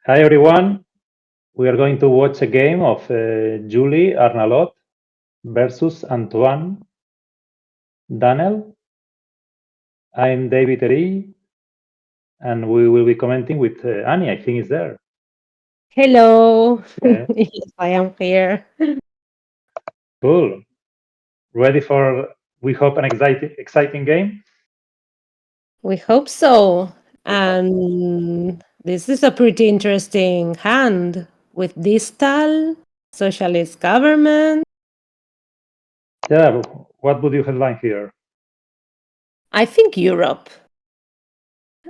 Hi everyone. We are going to watch a game of Juli Arnalot versus Antoine Danel. I'm David Erill, and we will be commenting with Annie. I think is there. Hello. Uh, Yes, I am here. cool. Ready for we hope an exciting game. We hope so. We hope. And this is a pretty interesting hand with distal, socialist government. Yeah. What would you headline here? I think Europe.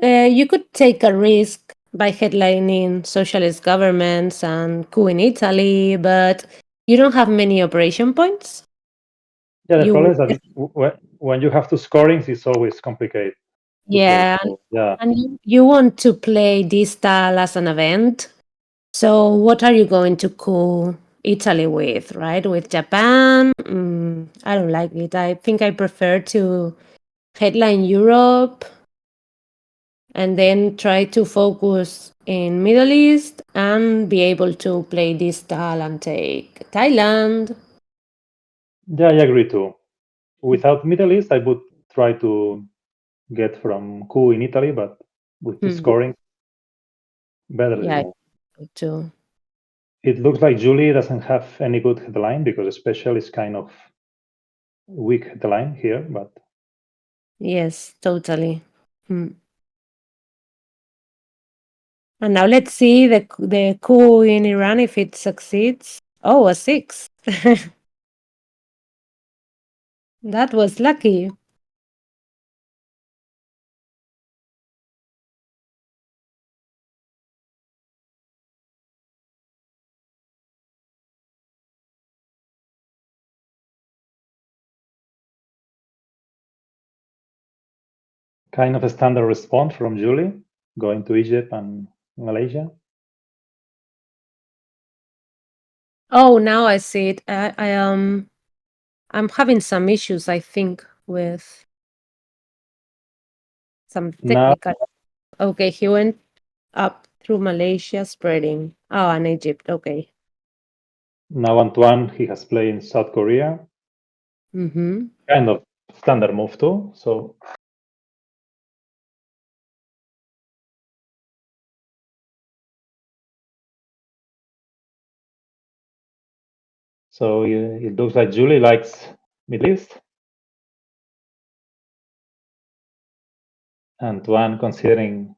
You could take a risk by headlining socialist governments and coup in Italy, but you don't have many operation points. Yeah. The You, problem is that when you have two scorings, it's always complicated to play. yeah, So yeah. and you want to play distal as an event. So, what are you going to cool Italy with, right? With Japan? I don't like it. I think I prefer to headline Europe and then try to focus in Middle East and be able to play this style and take Thailand. Yeah, I agree too. Without Middle East, I would try to get from coup in Italy, but with two Hmm. scoring, better. Yeah, too. It looks like Julie doesn't have any good headline because special is kind of weak headline here, but Yes, totally. Hmm. And now let's see the coup in Iran if it succeeds. Oh, a 6. That was lucky. kind of a standard response from Julie going to Egypt and Malaysia. Oh, now I see it. I'm having some issues, I think, with some Now, technical. Okay, he went up through Malaysia, spreading. Oh, and Egypt. Okay. now Antoine, he has played in South Korea, Mm-hmm. kind of standard move too. So it looks like Julie likes Middle East. Antoine considering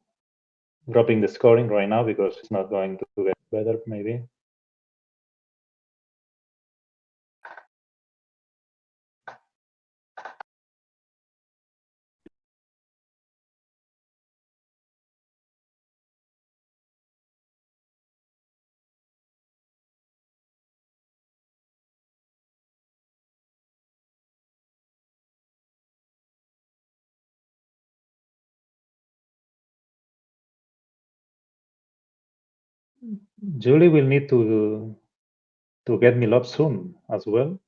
dropping the scoring right now because it's not going to get better, maybe. Julie will need to get me love soon as well.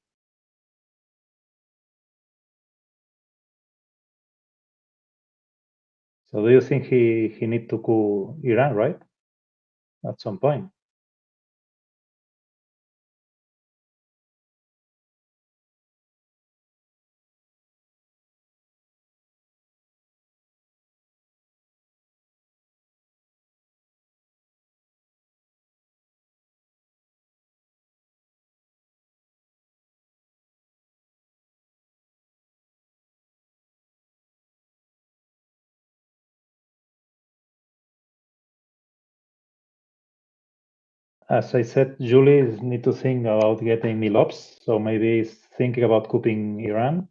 So do you think he need to coup Iran, right? At some point. As I said, Julie need to think about getting Milops, so maybe he's thinking about couping Iran.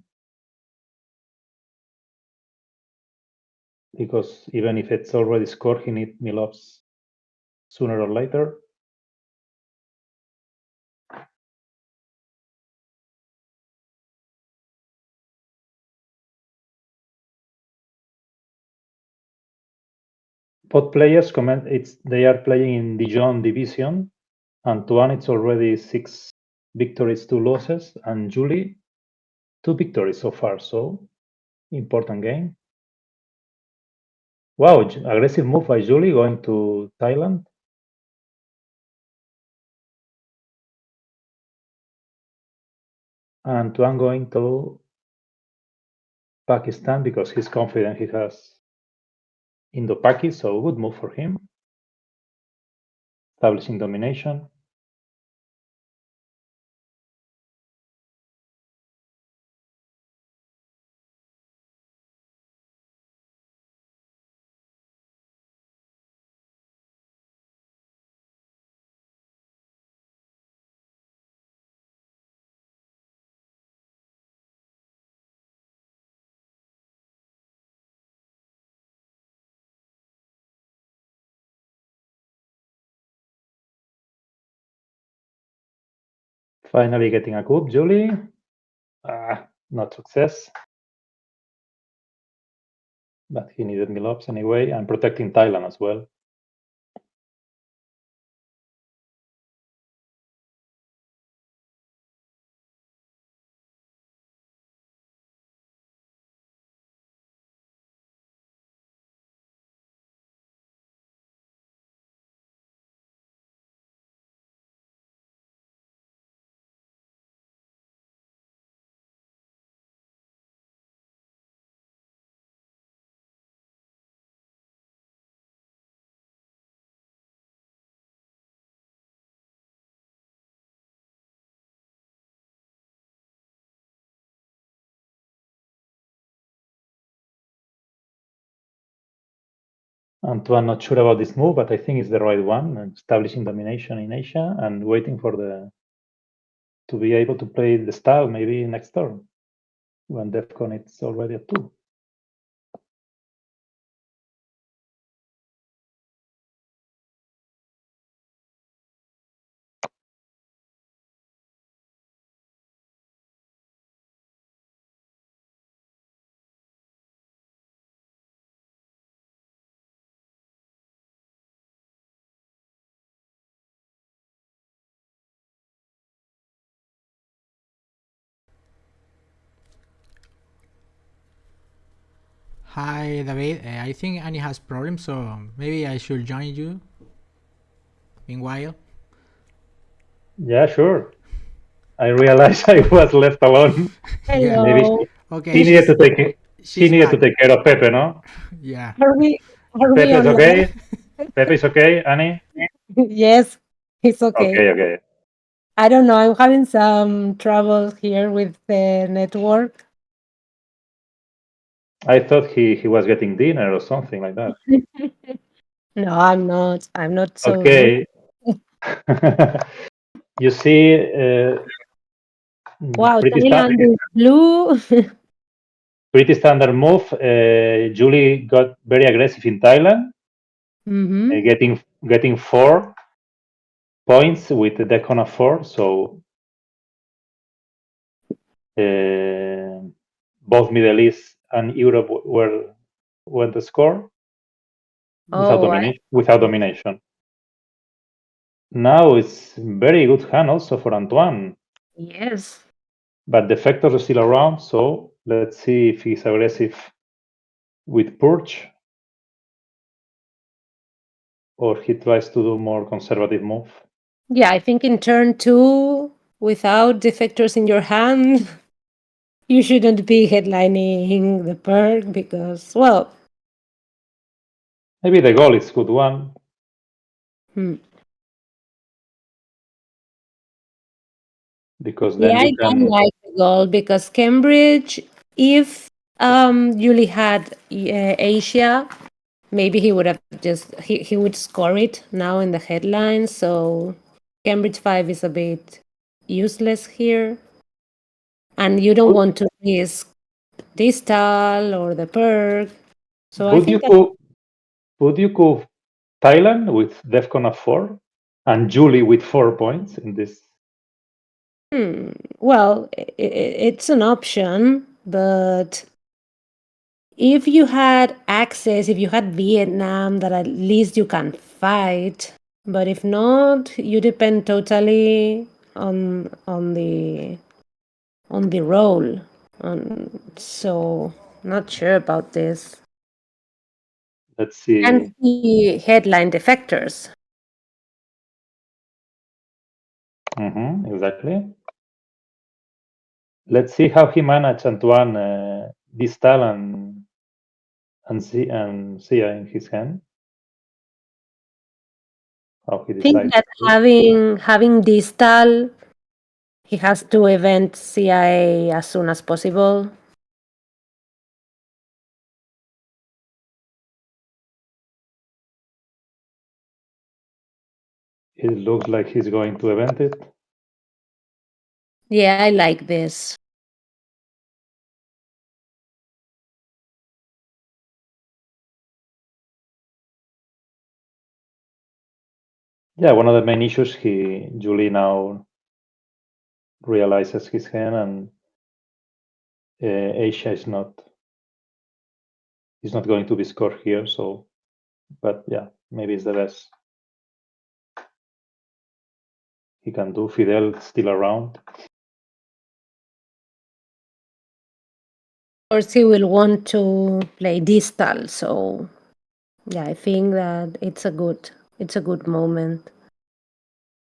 Because even if it's already scored, he need Milops sooner or later. Both players comment they are playing in Dijon division. Antoine, it's already 6 victories, 2 losses, and Julie, 2 victories so far. So important game. Wow, aggressive move by Julie going to Thailand. Antoine going to Pakistan because he's confident he has Indo-Paki, so good move for him. Establishing domination. Finally getting a coup, Juli. Not success. But he needed Milops anyway, and protecting Thailand as well. Antoine not sure about this move, but I think it's the right one, establishing domination in Asia and waiting for to be able to play the style maybe next turn when DEFCON is already at 2. Hi, David. I think Annie has problems, so maybe I should join you. Meanwhile. Yeah, sure. I realized I was left alone. Yeah. Hello. Maybe Okay. she needed to take She's back. care of Pepe, no? Yeah. Are we Pepe is on okay. live? Pepe is okay. Annie. Yes, it's okay. Okay. I don't know. I'm having some trouble here with the network. I thought he was getting dinner or something like that. No, I'm not. I'm not so Okay. You see, Wow, pretty Thailand is blue. standard move. Juli got very aggressive in Thailand, getting 4 points with the deck on a 4. So both Middle East and Europe were the score without domination. Now it's very good hand also for Antoine. Yes. But the factors are still around, so let's see if he's aggressive with Purge or he tries to do more conservative move. Yeah, I think in turn 2, without defectors in your hand, you shouldn't be headlining the perk because, well... Maybe the goal is good one. Because then I don't like the goal because Cambridge, if Juli had Asia, maybe he would have he would score it now in the headlines. So Cambridge 5 is a bit useless here, and you don't want to risk distal or the perk. So I think would you go Thailand with DEFCON of 4 and Juli with 4 points in this? Well, it's an option, but if you had access, if you had Vietnam, that at least you can fight. But if not, you depend totally on the role. So not sure about this. Let's see. And the headline defectors. Exactly. Let's see how he managed Antoine Distal and Sia in his hand. How he I think decides. that having Distal, he has to event CIA as soon as possible. It looks like he's going to event it. Yeah, I like this. Yeah, one of the main issues Juli now realizes his hand, and Asia is not going to be scored here. So, but yeah, maybe it's the best he can do. Fidel still around. Of course, he will want to play Distal, so yeah, I think that it's a good moment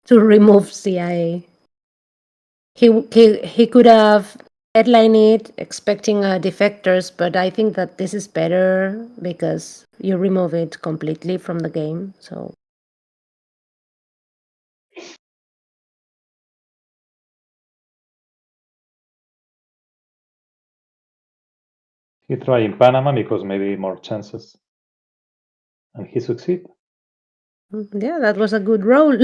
to remove CIA. He could have headlined it expecting defectors, but I think that this is better because you remove it completely from the game. So He tried in Panama because maybe more chances, and he succeed. yeah, that was a good roll.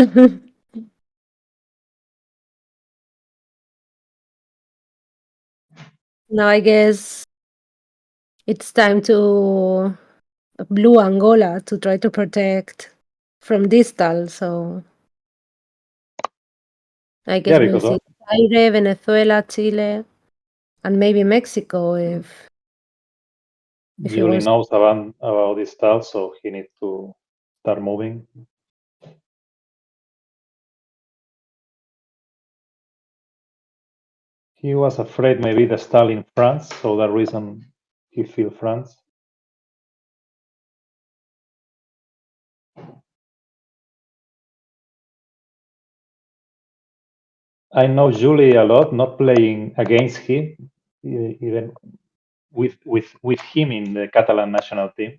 Now I guess it's time to blue Angola to try to protect from Distal. So I guess Yeah, we'll because see Zaire, Venezuela, Chile, and maybe Mexico if he Juli wants. knows about this style, so he needs to start moving. He was afraid maybe the style in France, so that reason he feel France. I know Juli a lot, not playing against him, even with him in the Catalan national team.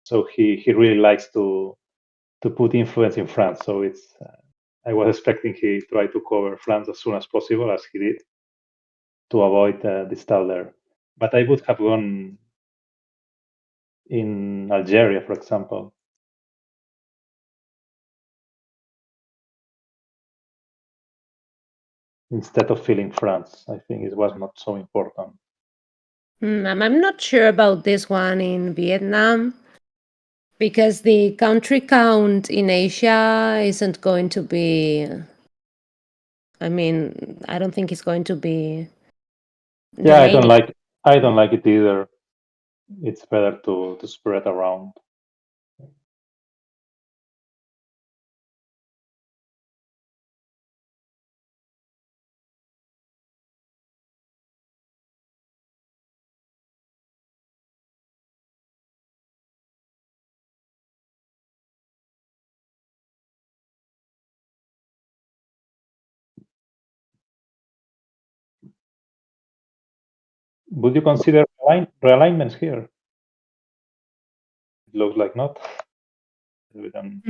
So he really likes to put influence in France. So it's I was expecting he try to cover France as soon as possible, as he did, to avoid the style there. But I would have gone in Algeria, for example, instead of feeling France. I think it was not so important. I'm not sure about this one in Vietnam because the country count in Asia isn't going to be. I mean, I don't think it's going to be. Yeah, I Remaining. don't like it either. It's better to spread around. Would you consider realignments here? It looks like not. We can,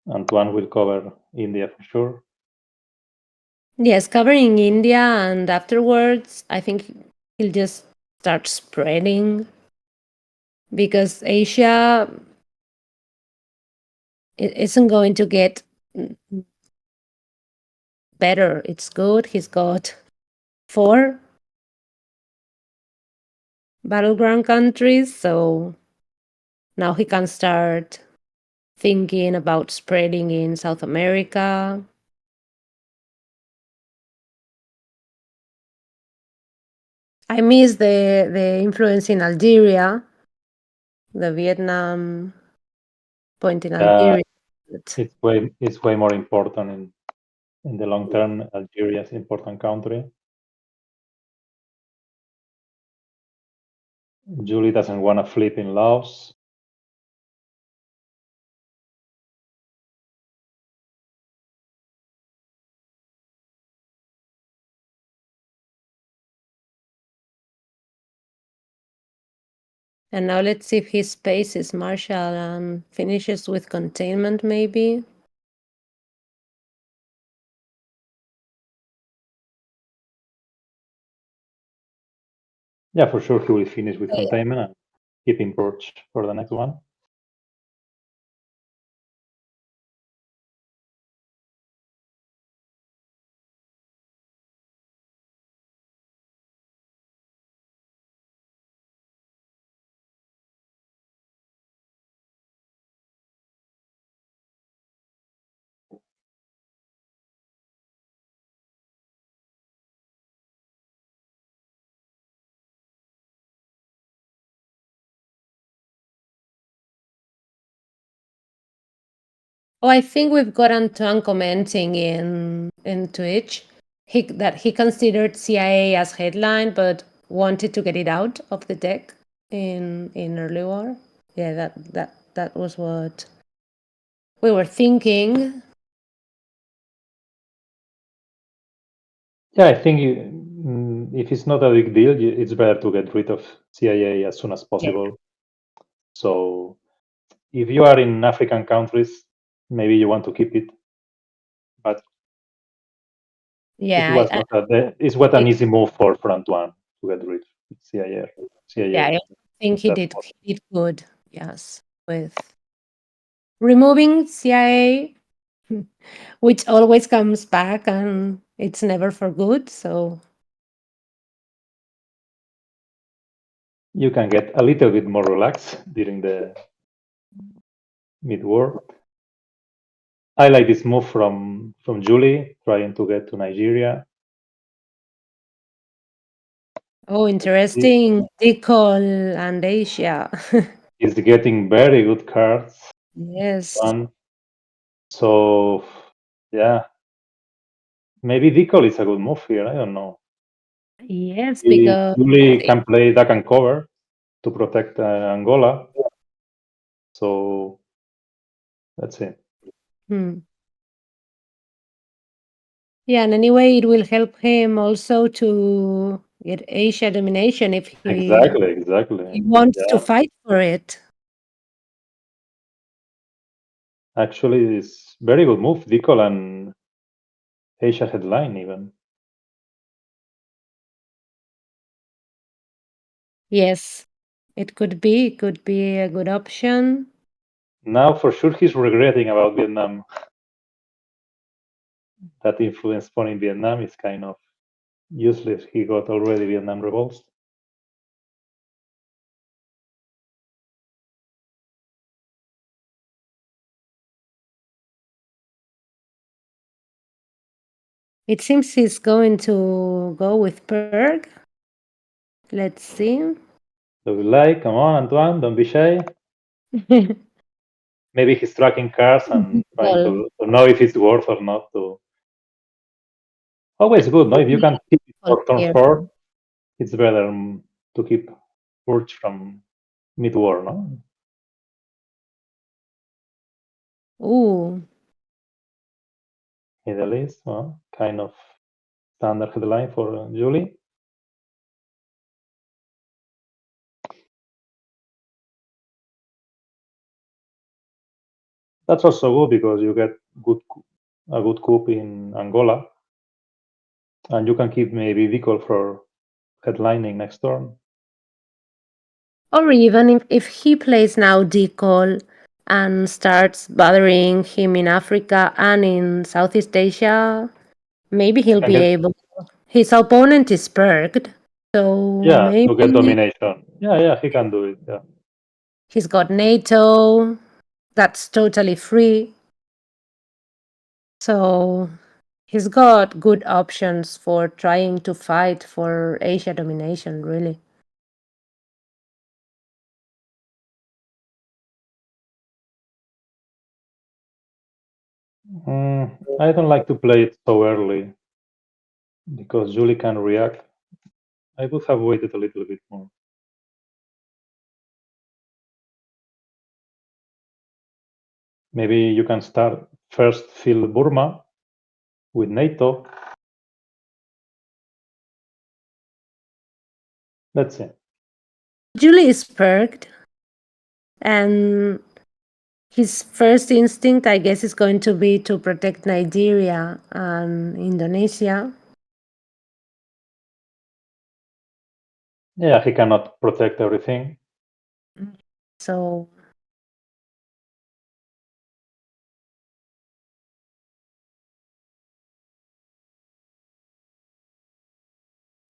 Antoine will cover India for sure. Yes, covering India, and afterwards, I think he'll just start spreading because Asia isn't going to get better. It's good. He's got 4 battleground countries, so now he can start thinking about spreading in South America. I miss the influence in Algeria, the Vietnam point in Algeria. It's way more important in the long term. Algeria is an important country. Julie doesn't want to flip in Laos. And now let's see if he spaces Marshall and finishes with containment, maybe. Yeah, for sure he will finish with containment and keep in purge for the next one. Oh, I think we've got Antoine commenting in Twitch that he considered CIA as headline, but wanted to get it out of the deck in early war. Yeah, that was what we were thinking. Yeah, I think if it's not a big deal, it's better to get rid of CIA as soon as possible. Yeah. So if you are in African countries, maybe you want to keep it, but yeah, it's what an easy move for Antoine to get rid of CIA. Yeah, I think he did good. Yes, with removing CIA, which always comes back and it's never for good. So you can get a little bit more relaxed during the mid-war. I like this move from Juli, trying to get to Nigeria. Oh, interesting. Dicol and Asia. He's getting very good cards. Yes. So, yeah. Maybe Dicol is a good move here. I don't know. Yes, because Juli can play duck and cover to protect Angola. So, that's it. Yeah, and anyway, it will help him also to get Asia domination if he Exactly. wants to fight for it. Actually, it's very good move, Dicol and Asia headline even. Yes, it could be a good option. Now, for sure, he's regretting about Vietnam. That influence point in Vietnam is kind of useless. He got already Vietnam revolts. It seems he's going to go with Berg. Let's see. So we like, come on, Antoine, don't be shy. Maybe he's tracking cards and trying to know if it's worth or not to. Always good, no? If you can keep it for turn 4, it's better to keep purge from mid-war, no? Ooh. Middle East, well, kind of standard headline for Juli. That's also good because you get a good coup in Angola, and you can keep maybe Dicol for headlining next turn. Or even if he plays now Dicol and starts bothering him in Africa and in Southeast Asia, maybe he'll be able. His opponent is perked, so maybe to get domination. Yeah, he can do it. Yeah, he's got NATO. That's totally free. So he's got good options for trying to fight for Asia domination, really. I don't like to play it so early because Juli can react. I would have waited a little bit more. Maybe you can start first fill Burma with NATO. Let's see. Juli is perked, and his first instinct, I guess, is going to be to protect Nigeria and Indonesia. Yeah, he cannot protect everything. So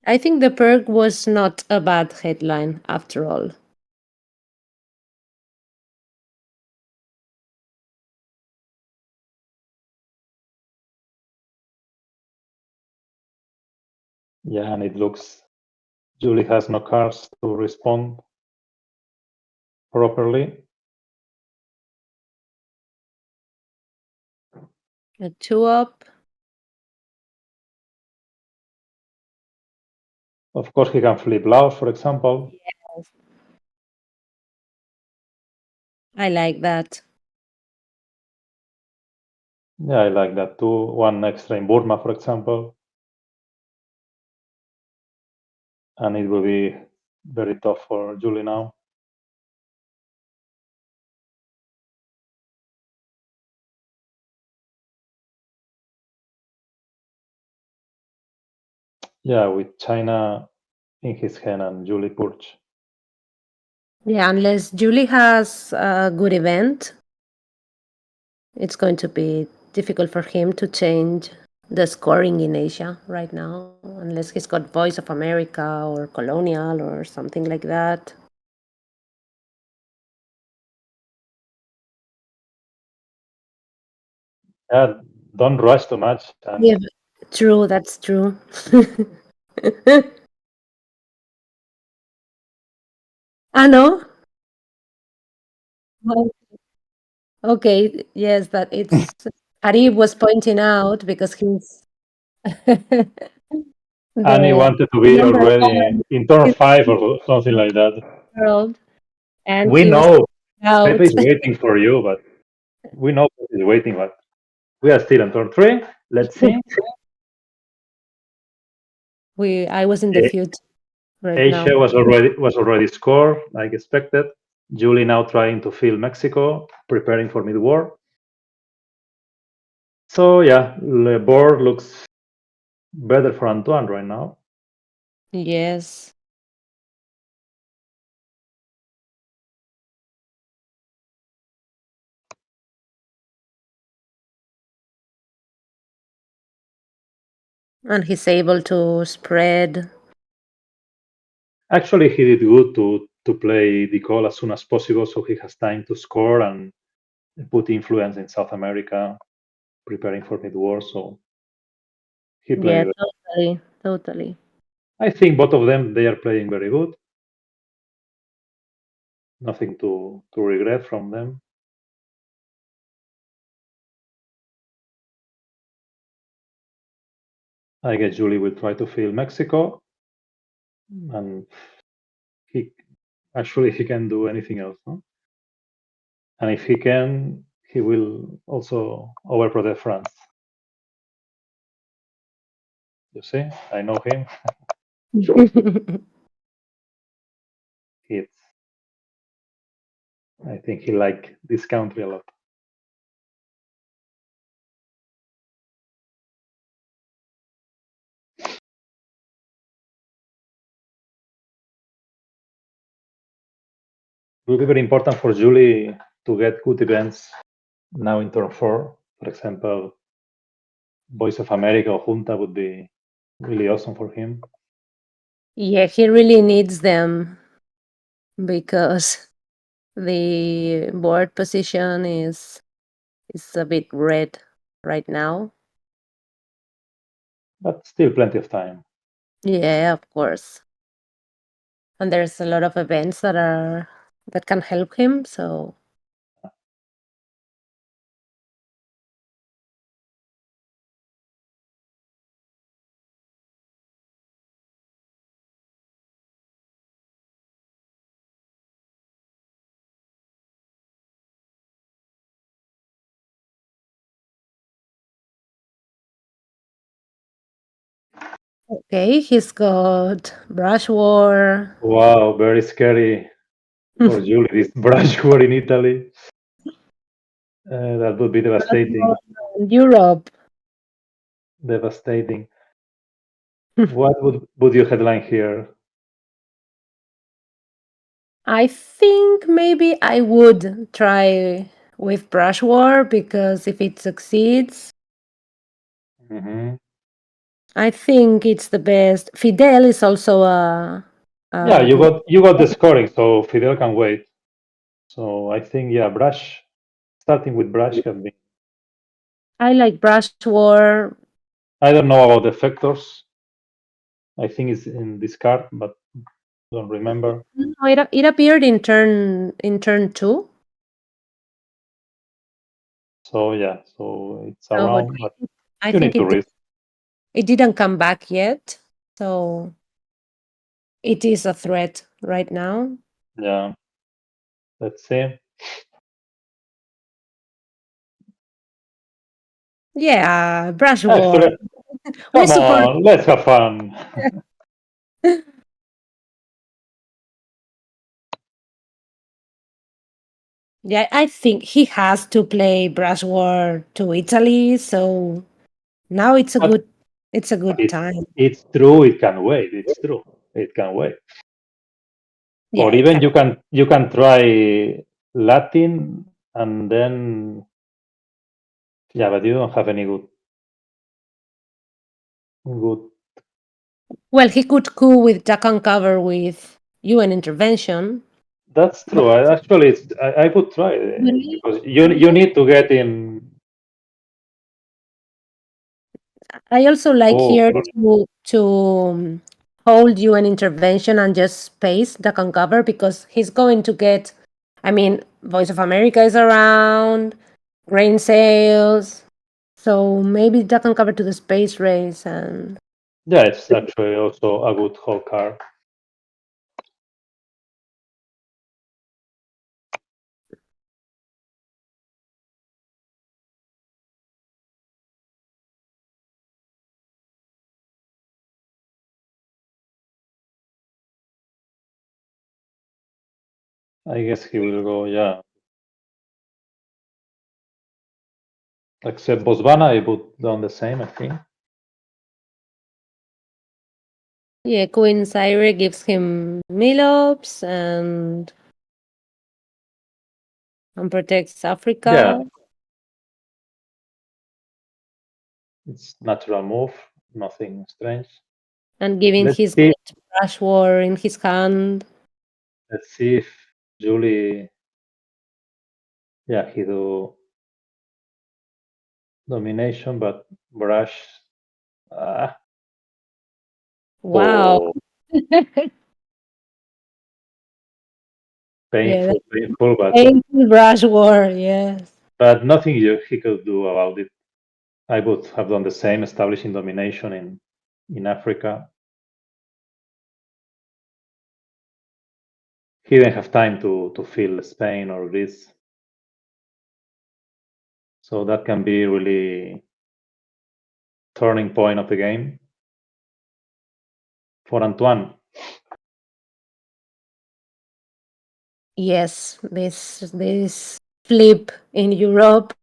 I think the perk was not a bad headline after all. Yeah, and it looks Juli has no cards to respond properly. A 2-up. Of course, he can flip Laos, for example. Yes. I like that. Yeah, I like that too. One extra in Burma, for example. And it will be very tough for Juli now. Yeah, with China in his hand and Juli Purge. Yeah, unless Juli has a good event, it's going to be difficult for him to change the scoring in Asia right now, unless he's got Voice of America or Colonial or something like that. Yeah, don't rush too much. Yeah, true, that's true. No? Well, okay, yes, that it's Harib was pointing out because he's And he the wanted to be number already one in turn in 5 or something like that. the world, and We he was know Pepe out. is waiting for you, but we know Pepe is waiting, but we are still in turn 3. Let's see. I was in the future right now. Asia was already scored, like expected. Juli now trying to fill Mexico, preparing for mid-war. So yeah, the board looks better for Antoine right now. Yes. And he's able to spread. Actually, he did good to play the call as soon as possible, so he has time to score and put influence in South America, preparing for mid-war. So he played. Yeah, totally. I think both of them, they are playing very good. Nothing to regret from them. I guess Juli will try to fill Mexico, and he can do anything else. No? And if he can, he will also overprotect France. You see, I know him. I think he like this country a lot. It will be very important for Juli to get good events now in turn 4. For example, Voice of America or Junta would be really awesome for him. Yeah, he really needs them because the board position is a bit red right now. But still plenty of time. Yeah, of course. And there's a lot of events that can help him, so Okay, he's got brush war. Wow, very scary for Juli. This brush war in Italy. That would be devastating. Europe. Devastating. What would you headline here? I think maybe I would try with brush war because if it succeeds, Mhm. I think it's the best. Fidel is also a Yeah, good. you got the scoring, so Fidel can wait. So I think brush. Starting with brush can be. I like brush war. I don't know about the factors. I think it's in this card, but don't remember. No, it appeared in turn 2. So yeah, so it's So, but around, but I you think need to read. it didn't come back yet. So it is a threat right now. Yeah, let's see. Yeah, brush war. Excellent. We Come support. on, let's have fun. Yeah, I think he has to play brush war to Italy. So now it's a But good time. it's true. It can wait. It's true. It can wait. Yeah, Or it even can. you can try Latin and then but you don't have any good. Well, he could coup with duck and cover with UN intervention. That's true. I would try because you need to get in. I also like Oh, here good. to hold UN intervention and just space duck and cover because he's going to get. I mean, Voice of America is around, grain sales, so maybe duck and cover to the space race and. Yeah, it's actually also a good whole card. I guess he will go. Yeah, except Botswana, I would done the same. I think. Yeah, Queen Zaire gives him Milops and protects Africa. Yeah, it's natural move. Nothing strange. And giving Let's his see. brush war in his hand. Let's see if Julie. Yeah, he do domination, but brush. Ah, Wow. oh, Yeah, painful, painful brush war, yes. but nothing he could do about it. I would have done the same, establishing domination in Africa. He didn't have time to feel Spain or Greece, so that can be really turning point of the game for Antoine. Yes, this flip in Europe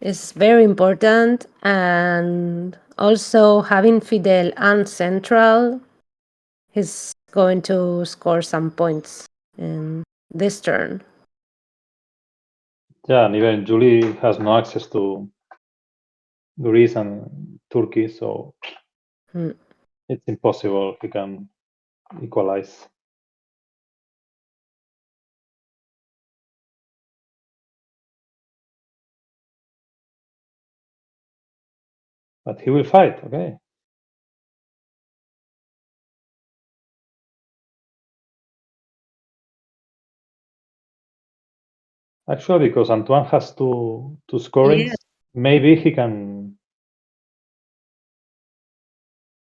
is very important, and also having Fidel and Central is going to score some points in this turn. Yeah, and even Julie has no access to Greece and Turkey, so it's impossible he can equalize. But he will fight, okay? Actually, because Antoine has two scorings, maybe he can.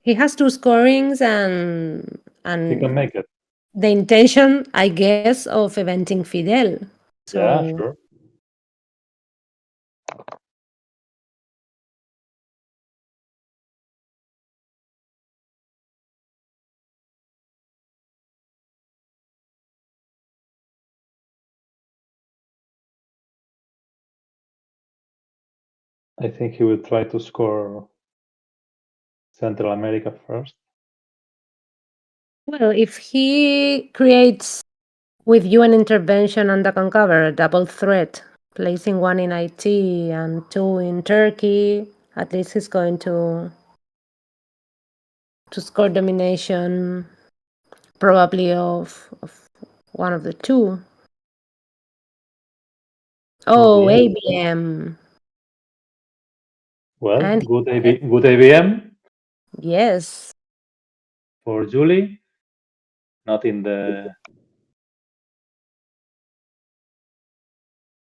He has two scorings He can and make it. the intention, I guess, of eventing Fidel. Yeah, So sure. I think he will try to score Central America first. Well, if he creates with UN intervention and can cover a double threat, placing one in IT and two in Turkey, at least he's going to score domination, probably of one of the two. Oh, Yeah. ABM. Well, And good ABM yes. for Juli. Not in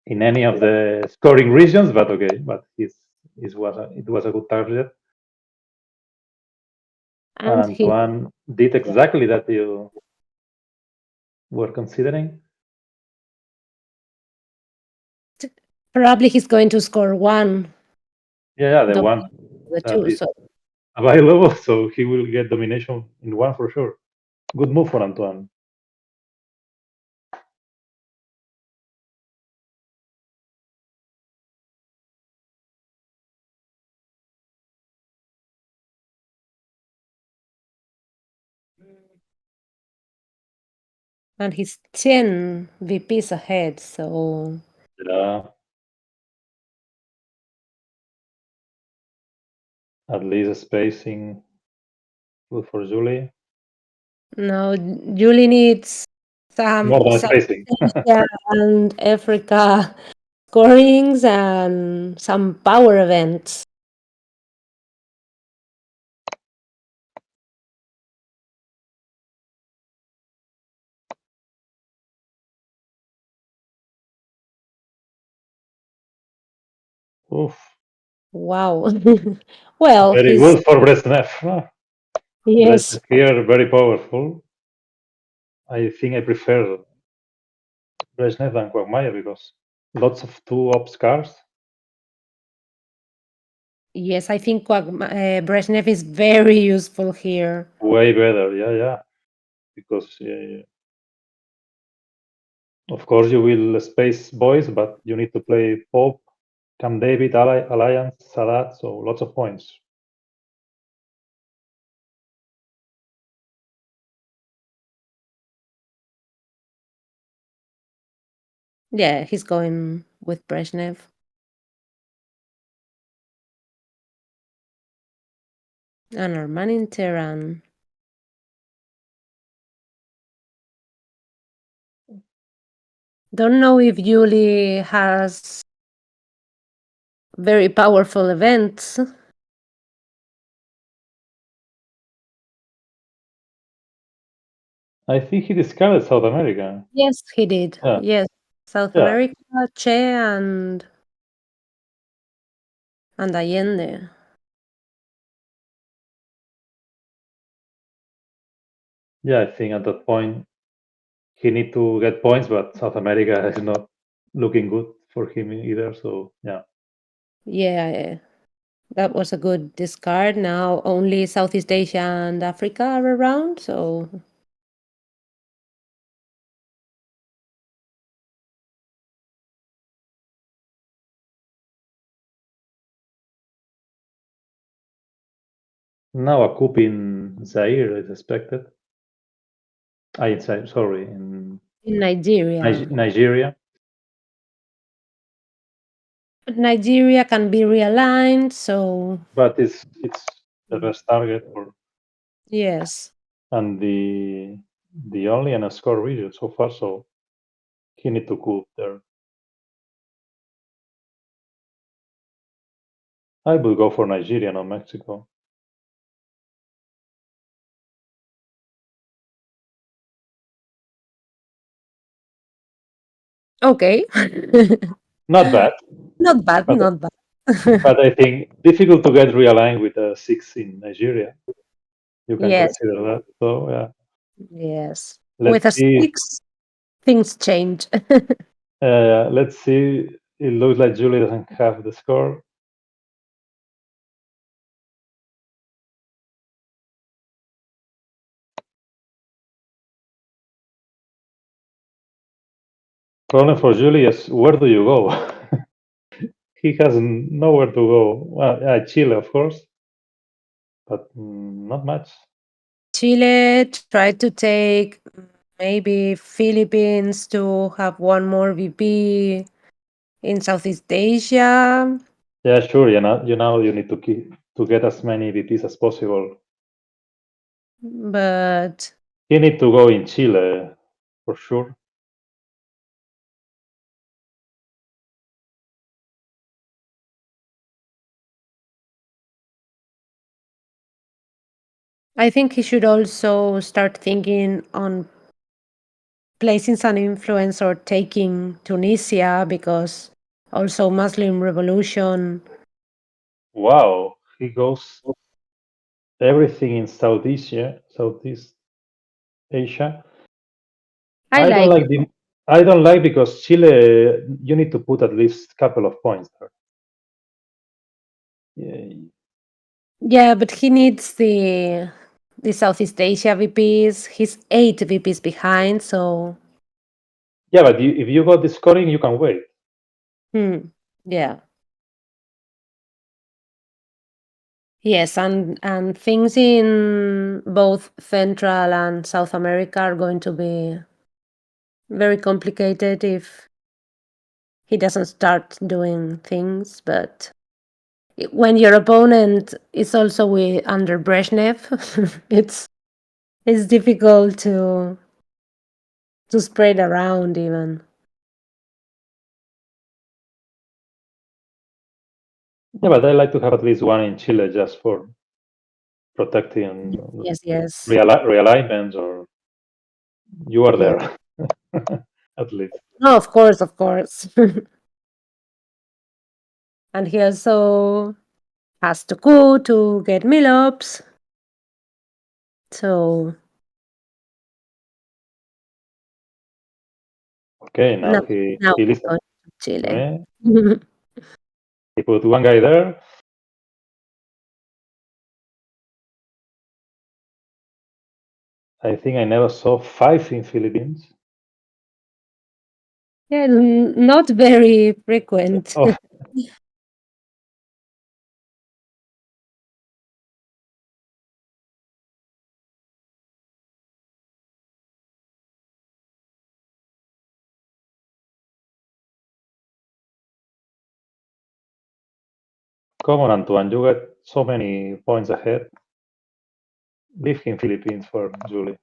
any of the scoring regions, but okay. But it was a good target. And Antoine did exactly that you were considering. probably he's going to score one. Yeah, the one The that two. is So available, so he will get domination in one for sure. Good move for Antoine. and he's 10 VPs ahead. So Yeah. At least spacing good for Juli. now Julie needs some More than South spacing. Asia and Africa scorings and some power events. Oof. Wow. Well, Very he's good for Brezhnev. yes. Brezhnev here, very powerful. I think I prefer Brezhnev than Quagmire because lots of 2-ops cars. Yes, I think Brezhnev is very useful here. Way better, yeah. Because of course you will space boys, but you need to play Pope, Camp David, Alliance, Sadat, so lots of points. Yeah, he's going with Brezhnev. And Arman in Tehran. Don't know if Yuli has very powerful events. I think he discarded South America. Yes, he did. Yeah. Yes, South Yeah. America, Che, and Allende. Yeah, I think at that point he need to get points, but South America is not looking good for him either. So yeah. Yeah, that was a good discard. Now only Southeast Asia and Africa are around, so Now a coup in Zaire is expected. Sorry, in in Nigeria. Nigeria can be realigned, so But it's the best target for yes. and the only unscored region so far. So he need to coup there. I will go for Nigeria, not Mexico. Okay. Not bad. Not bad, but, not bad. but I think difficult to get realigned with a 6 in Nigeria. You can Yes. consider that. So yeah. Yes. Let's With a see. 6, things change. Let's see. It looks like Julie doesn't have the score. Problem for Julie is where do you go? he has nowhere to go. Well, Chile, of course, but not much. Chile tried to take maybe Philippines to have one more VP in Southeast Asia. Yeah, sure. You need to get as many VPs as possible. But You need to go in Chile for sure. I think he should also start thinking on placing some influence or taking Tunisia, because also Muslim revolution. Wow, he goes everything in Southeast Asia. I I don't like because Chile. You need to put at least a couple of points there. Yeah, but he needs the Southeast Asia VPs. He's 8 VPs behind, so Yeah, but if you got the scoring, you can wait. yeah. Yes, and things in both Central and South America are going to be very complicated if he doesn't start doing things. But when your opponent is also under Brezhnev, it's difficult to spread around even. Yeah, but I like to have at least one in Chile just for protecting Yes. realignments, or you are Yeah. there at least. No, of course. And he also has to coup to get Milops. So Okay, now he we're listens going to to Chile. me. He put one guy there. I think I never saw 5 in Philippines. Yeah, not very frequent. Oh, come on, Antoine, you got so many points ahead. Leave him Philippines for Julie.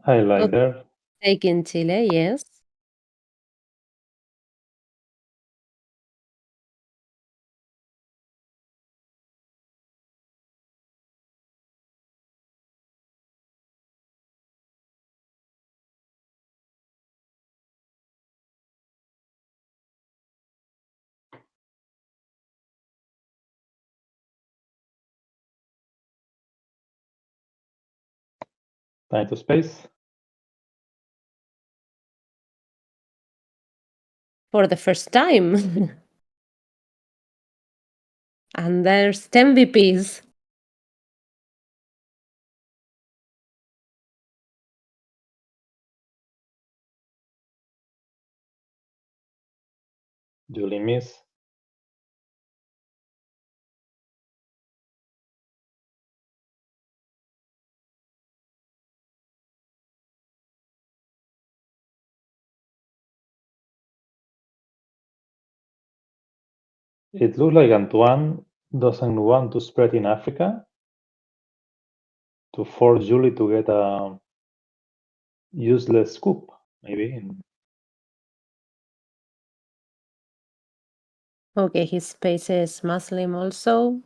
I like that. Taking Chile, yes. Time to space. For the first time. And there's 10 VPs. Julie miss. It looks like Antoine doesn't want to spread in Africa to force Julie to get a useless scoop, maybe. Okay, his space is Muslim also.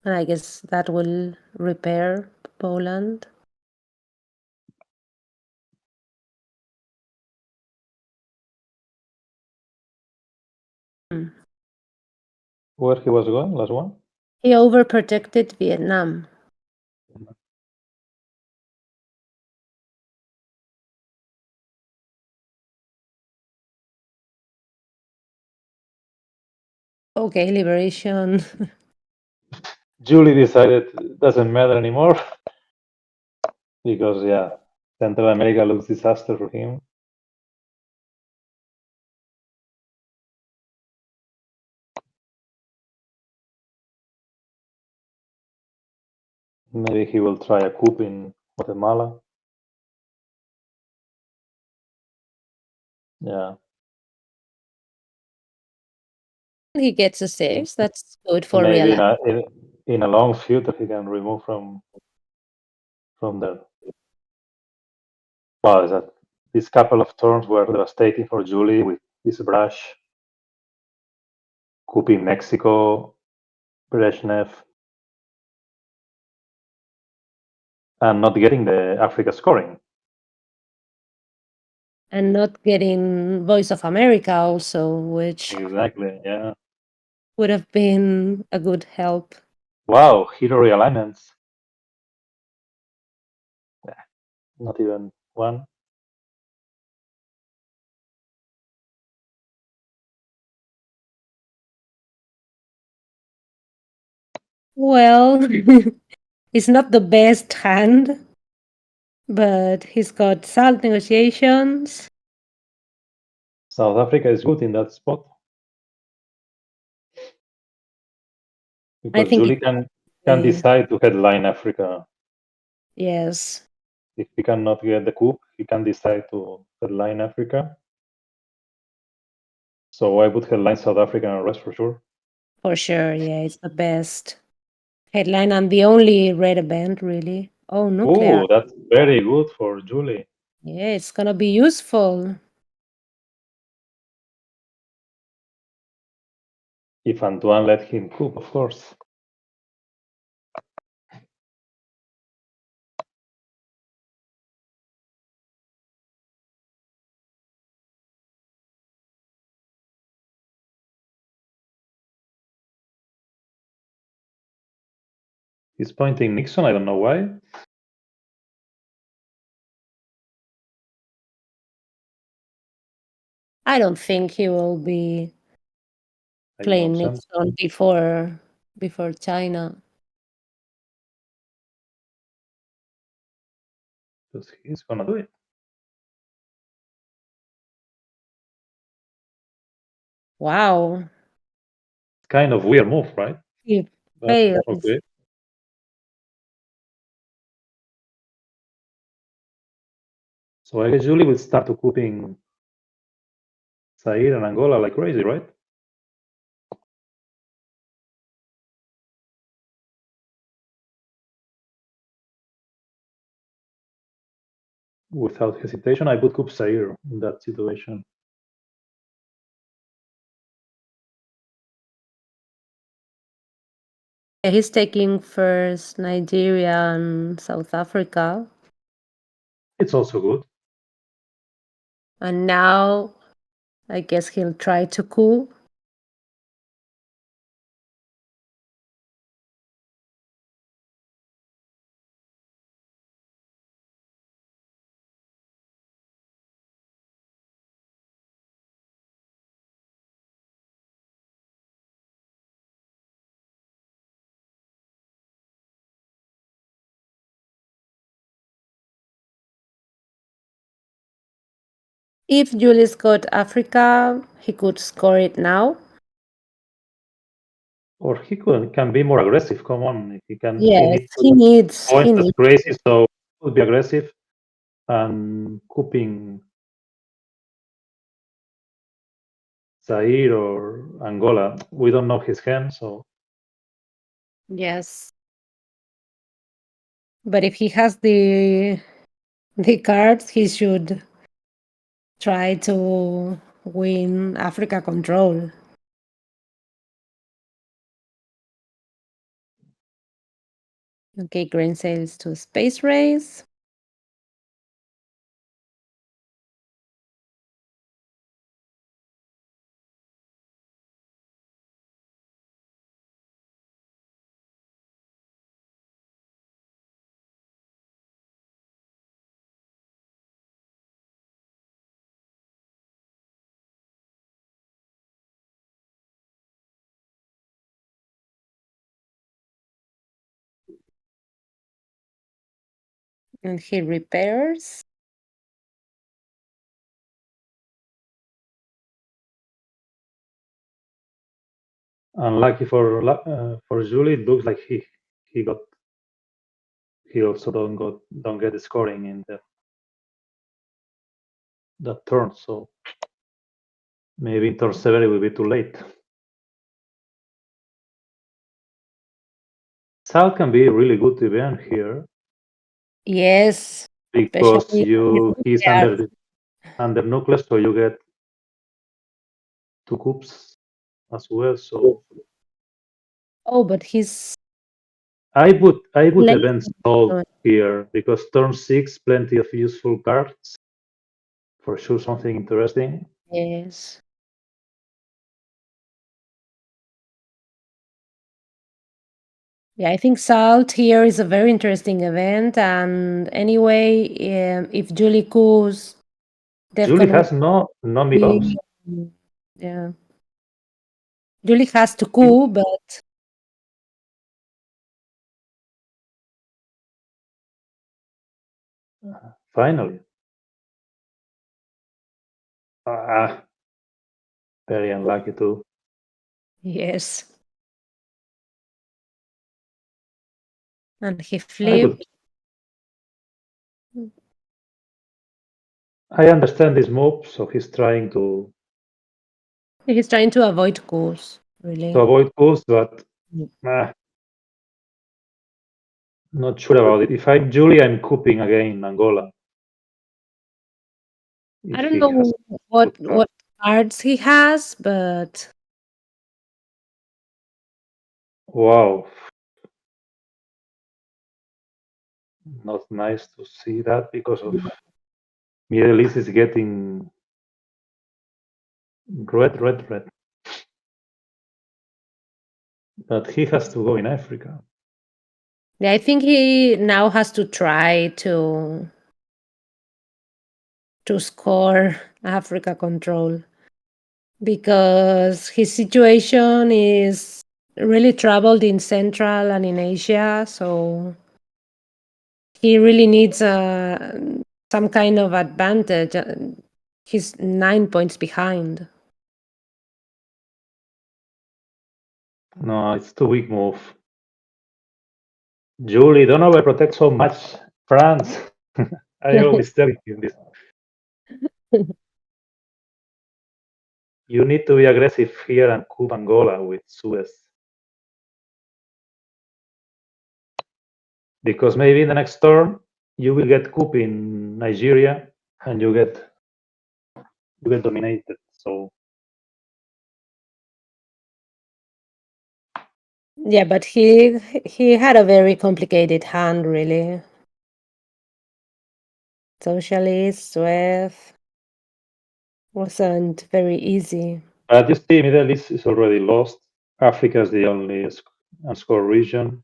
And I guess that will repair Poland. Where he was going, last one? He overprotected Vietnam. Okay, liberation. Juli decided it doesn't matter anymore because, yeah, Central America looks disaster for him. Maybe he will try a coup in Guatemala. Yeah. He gets a 6. That's good for Maybe real. in a long future he can remove from there. Wow, that these couple of turns were devastating for Juli with this brush, couping Mexico, Brezhnev, and not getting the Africa scoring. And not getting Voice of America also, which Exactly, yeah. would have been a good help. Wow, hero realignments. Yeah, not even one. Well, it's not the best hand, but he's got salt negotiations. South Africa is good in that spot I because think Juli can he- decide to headline Africa. yes, If he cannot get the coup, he can decide to headline Africa. So I would headline South Africa and rest for sure. for sure. Yeah, it's the best headline and the only red event, really. Oh, nuclear. Oh, that's very good for Juli. Yeah, it's gonna be useful. If Antoine let him coup, of course. He's pointing Nixon, I don't know why. I don't think he will be I playing nonsense. Nixon before China. Because he's gonna do it. Wow. Kind of weird move, right? He But failed. okay. So I guess Juli will start to couping Zaire and Angola like crazy, right? Without hesitation, I would coup Zaire in that situation. Yeah, he's taking first Nigeria and South Africa. It's also good. And now I guess he'll try to coup. If Julius got Africa, he could score it now. Or he can be more aggressive. Come on, he Yes, needs he needs. points as crazy, so he would be aggressive and couping Zaire or Angola. We don't know his hand, so Yes. But if he has the cards, he should try to win Africa control. Okay, grain sails to space race. And he repairs. Unlucky for Juli, it looks like he also don't get the scoring in that turn. So maybe in turn 7 it will be too late. Sal can be really good to be on here Yes. because Especially he's under nucleus, so you get 2 coups as well. So Oh, but he's I would late. event Salt here because turn 6, plenty of useful cards. For sure, something interesting. Yes. Yeah, I think Salt here is a very interesting event. And anyway, if Julie coups, Juli has no mid-ups. Yeah. Julie has to coup, but Finally. Very unlucky too. yes. And he I flipped. understand this move, so he's trying to He's trying to avoid coups, really. avoid coups, but not sure about it. If I'm Juli, I'm couping again Angola. I don't know what cards he has, but wow, not nice to see that because of Middle East is getting red. But he has to go in Africa. yeah, I think he now has to try to score Africa control because his situation is really troubled in Central and in Asia, so he really needs some kind of advantage. He's 9 points behind. No, it's too weak move. Juli, don't overprotect so much. France. I always tell you this. You need to be aggressive here and coup Angola with Suez. Because maybe in the next turn you will get coup in Nigeria and you get dominated. So Yeah, but he had a very complicated hand, really. Socialist, Suez wasn't very easy. but you see, Middle East is already lost. Africa is the only unscored region.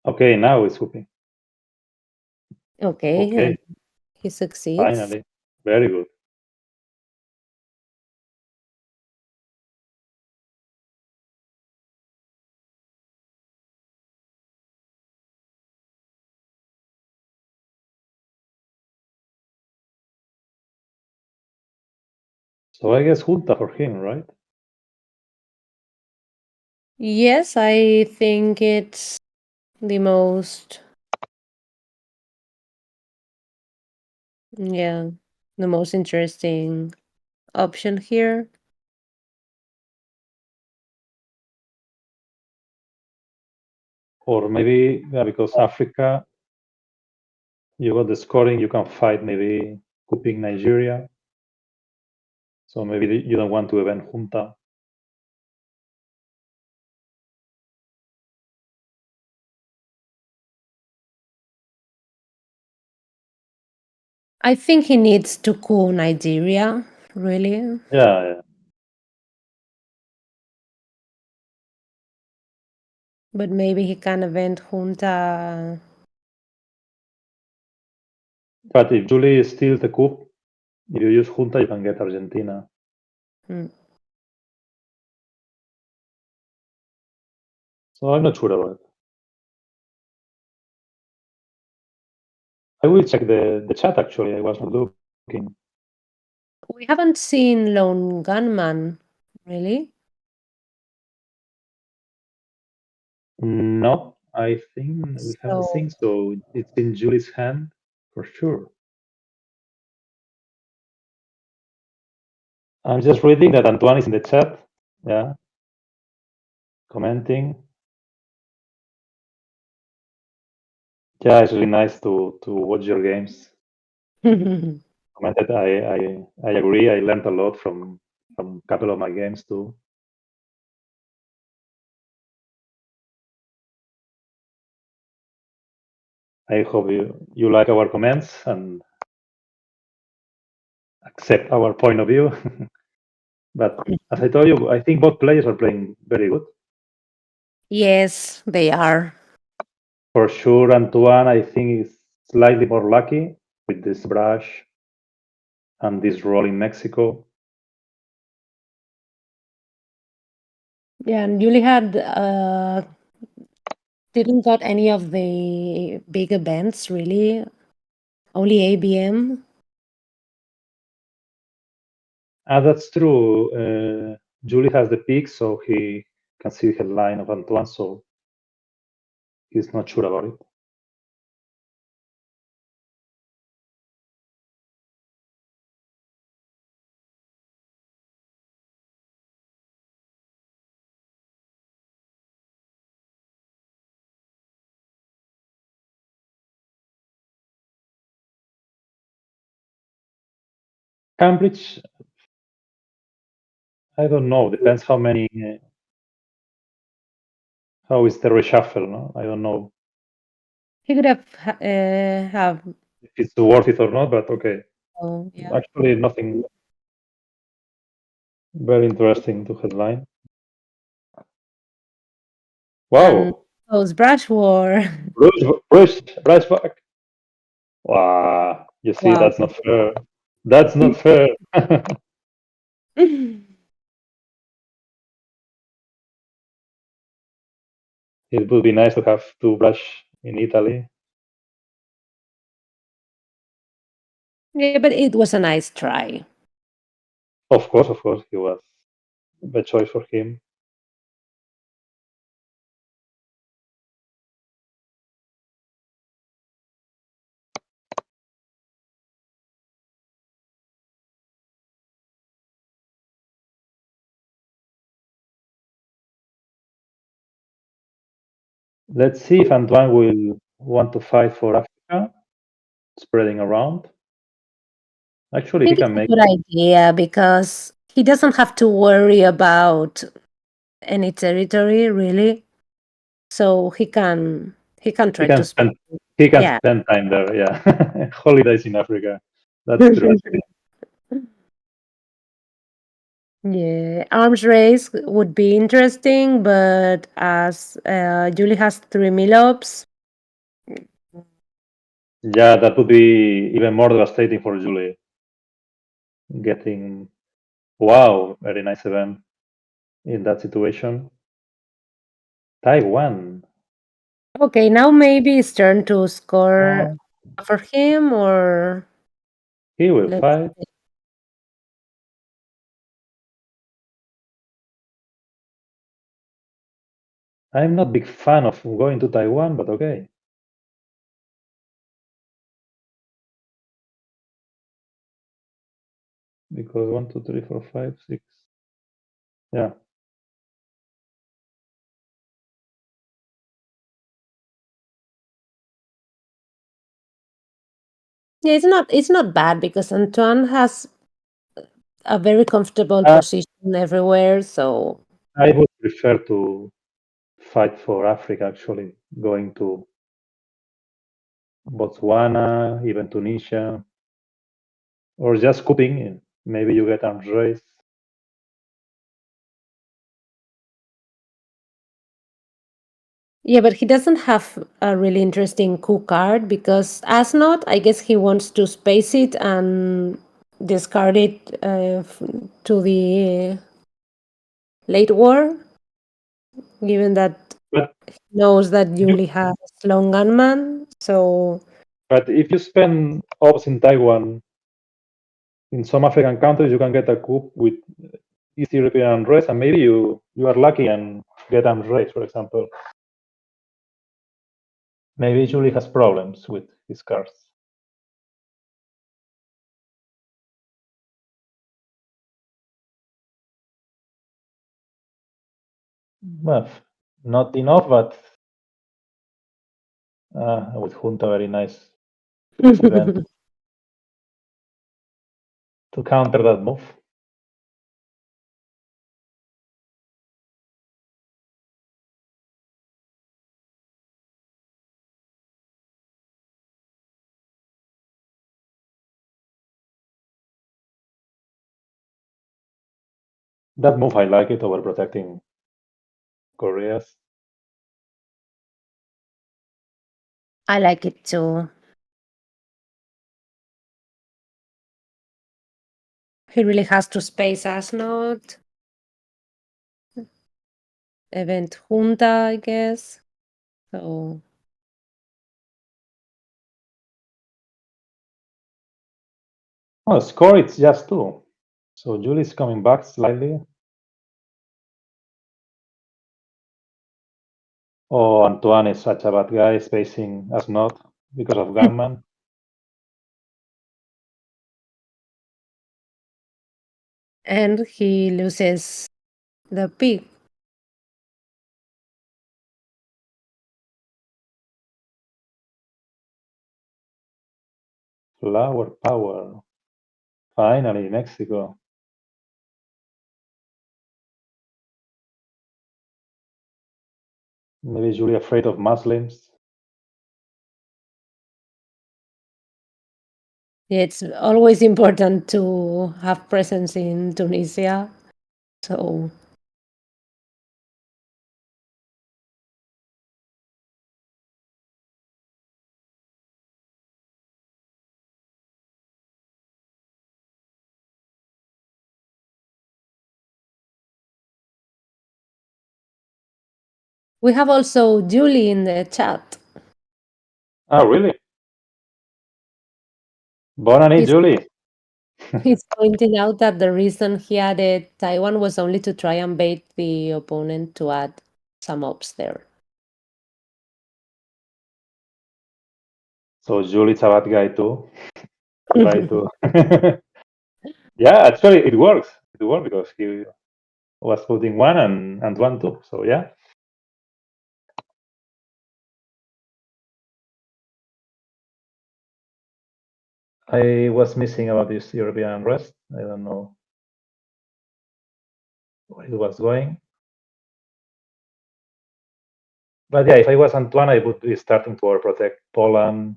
Okay, now it's hooping. Okay. He succeeds. Finally, very good. So I guess junta for him, right? Yes, I think it's the most, the most interesting option here. Or maybe because Africa, you got the scoring, you can fight maybe couping Nigeria. So maybe you don't want to event junta. I think he needs to coup Nigeria, really. Yeah. But maybe he can event junta. But if Juli steals the coup, if you use junta, you can get Argentina. So I'm not sure about it. I will check the chat, actually. I was not looking. We haven't seen Lone Gunman, really. No, I think we haven't seen, so it's in Julie's hand for sure. I'm just reading that Antoine is in the chat. Yeah. Commenting. Yeah, it's really nice to watch your games. Commented. I agree. I learned a lot from a couple of my games too. I hope you like our comments and accept our point of view. But as I told you, I think both players are playing very good. Yes, they are. For sure, Antoine, I think, is slightly more lucky with this brush and this roll in Mexico. Yeah, and Julie had didn't got any of the big events really. Only ABM. That's true. Julie has the peak, so he can see the headline of Antoine, so he's not sure about it. Cambridge, I don't know. Depends how many. How is the reshuffle? No? I don't know He could have. if it's worth it or not, but okay. Oh, yeah. Actually, nothing very interesting to headline. Wow. And those brush war. Brush back. Wow. You see, Wow. that's not fair. That's not fair. It would be nice to have two brush in Italy. Yeah, but it was a nice try. Of course, he was the choice for him. Let's see if Antoine will want to fight for Africa, spreading around. Actually, I he think can it's a make. good idea because he doesn't have to worry about any territory really. So he can try to Spend. He can yeah. spend time there. Yeah, holidays in Africa. That's true. Actually. Yeah, arms race would be interesting, but as Julie has 3 Milops. Yeah, that would be even more devastating for Julie. Getting, wow, very nice event in that situation. Taiwan. Okay, now maybe it's turn to score for him, or He will let's fight. see. I'm not big fan of going to Taiwan, but okay. Because 1, 2, 3, 4, 5, 6. Yeah. Yeah, it's not bad because Antoine has a very comfortable Uh, position everywhere. So I would prefer to fight for Africa, actually, going to Botswana, even Tunisia, or just scooping. Maybe you get arms race. yeah, but he doesn't have a really interesting coup card because as not, I guess he wants to space it and discard it to the late war, given that But he knows that Yuli has long gunman. So But if you spend ops in Taiwan, in some African countries, you can get a coup with East European unrest, and maybe you are lucky and get unrest, for example. Maybe Juli has problems with his cards. Well, not enough, but with Junta, very nice event to counter that move. That move, I like it over protecting Koreas. I like it too. He really has to space us, not event Junta, I guess. So Oh, score, it's just 2. So Juli's coming back slightly. Oh, Antoine is such a bad guy, spacing us not because of gunman. and he loses the pig. Flower power. Finally, Mexico. Maybe Julie afraid of Muslims. It's always important to have presence in Tunisia. So we have also Julie in the chat. Oh, really? Bonani, He's- Julie. He's pointing out that the reason he added Taiwan was only to try and bait the opponent to add some ops there. So Julie's a bad guy too. Try to. Yeah, actually, it works. It worked because he was putting 1 and 1 too. So yeah. I was missing about this European unrest. I don't know where it was going. But yeah, if I was Antoine, I would be starting to protect Poland,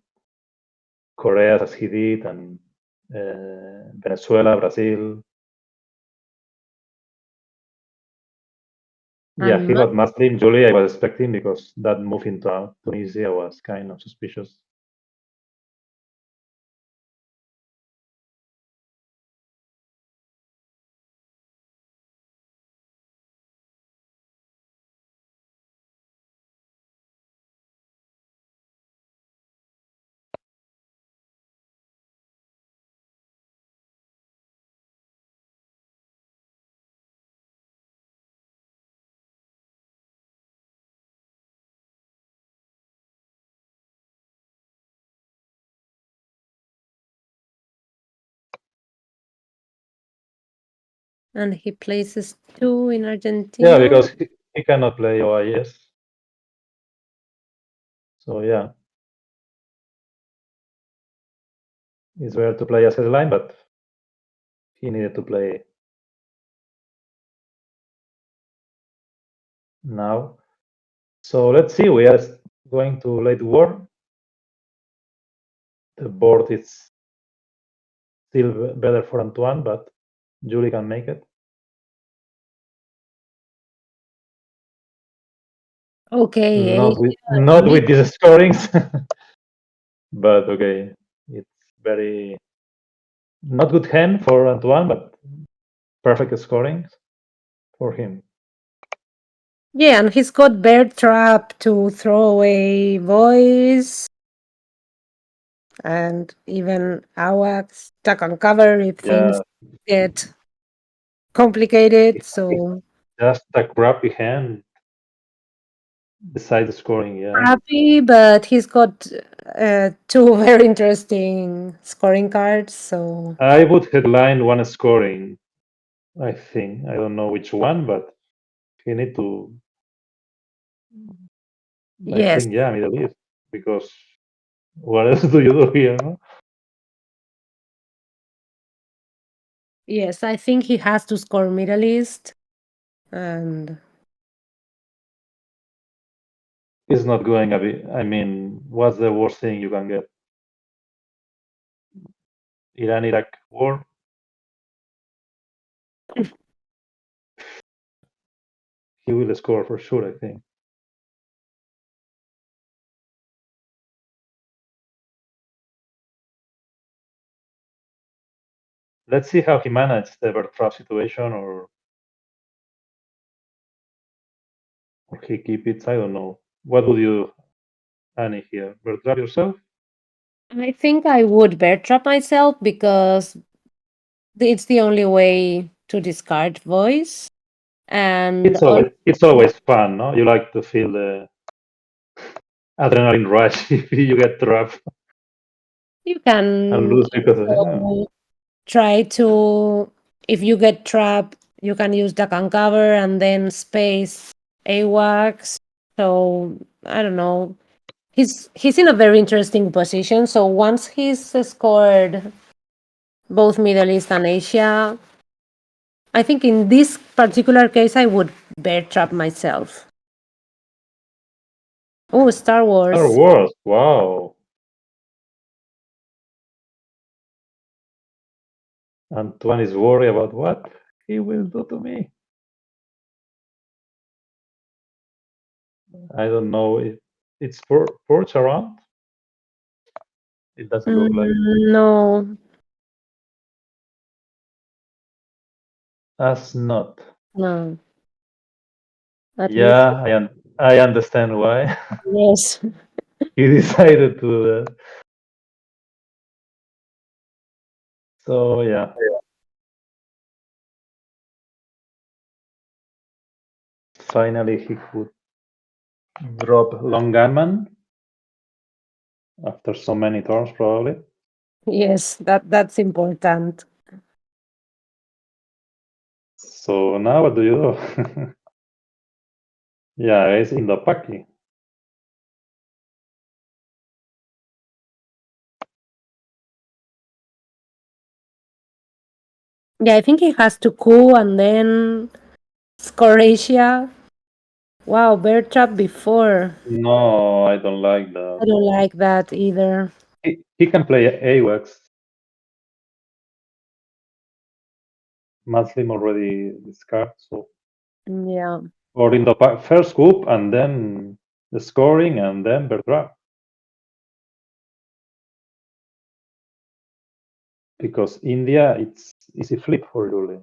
Korea, as he did, and Venezuela, Brazil. Yeah, he got Muslim. Julie, I was expecting because that move into Tunisia was kind of suspicious. And he places 2 in Argentina. Yeah, because he cannot play OIS. So yeah, it's better to play SS line, but he needed to play now. So let's see, we are going to late war. The board is still better for Antoine, but Julie can make it. Okay. Not with these scorings, but okay, it's very not good hand for Antoine, but perfect scoring for him. Yeah, and he's got bear trap to throw away voice. and even AWACS stuck on cover if things get complicated. So just a crappy hand beside the scoring, yeah. happy, but he's got two very interesting scoring cards. So I would headline one scoring, I think. I don't know which one, but you need to. I yes, think, yeah, Middle East, because what else do you do here? No? yes, I think he has to score Middle East, and It's not going to be. I mean, what's the worst thing you can get? Iran-Iraq war? He will score for sure, I think. Let's see how he managed the Bertrand situation, or he keep it. I don't know. What would you, Annie, here? Bertrand yourself? I think I would bear trap myself because it's the only way to discard voice. And It's always fun, no? You like to feel the adrenaline rush if you get trapped you can and lose because of it. also try to, if you get trapped, you can use duck and cover and then space AWACS. So I don't know. He's in a very interesting position. So once he's scored both Middle East and Asia, I think in this particular case I would bear trap myself. Oh, Star Wars. Star Wars, wow. Antoine is worried about what he will do to me. I don't know if it's porch around. It doesn't look like. No, As not. no. At least, Yeah, I understand why yes. he decided to do that. So yeah. Finally, he could drop long gunman after so many turns, probably. Yes, that's important. So now what do you do? Yeah, it's in the Paki. Yeah, I think he has to coup and then score Asia. Wow, bear trap before. No, I don't like that. I don't like that either. He can play AWACS. Muslim already discard, so Yeah. or in the first scoop and then the scoring and then Bertrand. Because India, it's easy flip for Juli.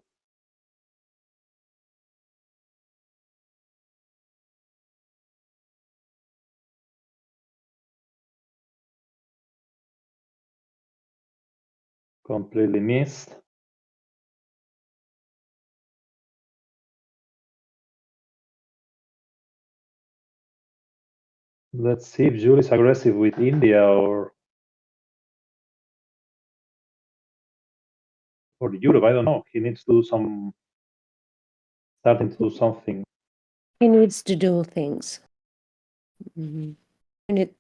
Completely missed. Let's see if Juli is aggressive with India or Europe. I don't know. He needs to do starting to do something. He needs to do things. Mhm.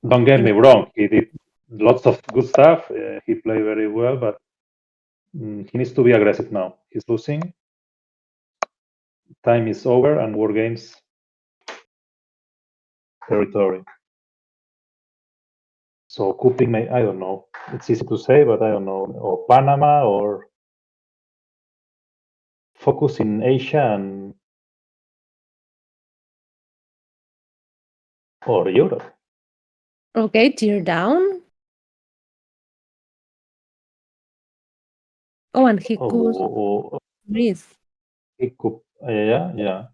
Don't get me wrong. He did lots of good stuff. He played very well, but he needs to be aggressive now. He's losing. Time is over, and War Games territory. So Kuping, I don't know. It's easy to say, but I don't know. Or Panama, or focus in Asia or Europe. Okay, tear down. Oh, and he could breathe. He could, yeah.